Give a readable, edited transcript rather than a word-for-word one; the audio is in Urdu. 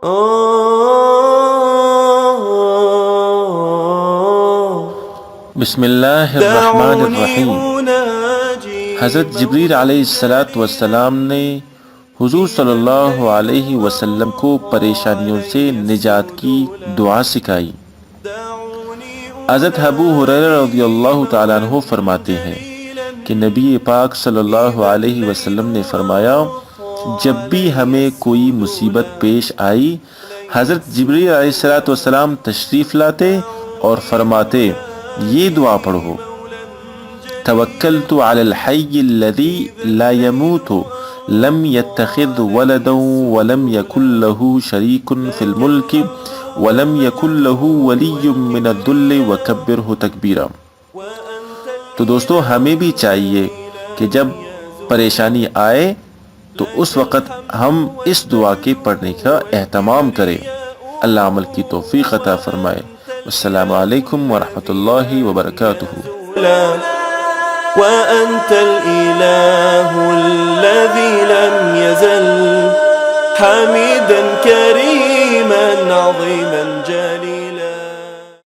بسم اللہ الرحمن الرحیم۔ حضرت جبریل علیہ السلام نے حضور صلی اللہ علیہ وسلم کو پریشانیوں سے نجات کی دعا سکھائی۔ حضرت ابو ہریرہ رضی اللہ تعالیٰ عنہ فرماتے ہیں کہ نبی پاک صلی اللہ علیہ وسلم نے فرمایا، جب بھی ہمیں کوئی مصیبت پیش آئی، حضرت جبریل علیہ السلام تشریف لاتے اور فرماتے، یہ دعا پڑھو: توکلت علی الحی الذی لا يموت لم يتخذ ولدا ولم يكن له شریک فی الملک ولم يكن له ولی من الذل وکبرہ تکبیرا۔ تو دوستو، ہمیں بھی چاہیے کہ جب پریشانی آئے تو اس وقت ہم اس دعا کے پڑھنے کا اہتمام کریں۔ اللہ عمل کی توفیق عطا فرمائے۔ السلام علیکم ورحمۃ اللہ وبرکاتہ۔ وأنت الإله الذي لم يزل حميد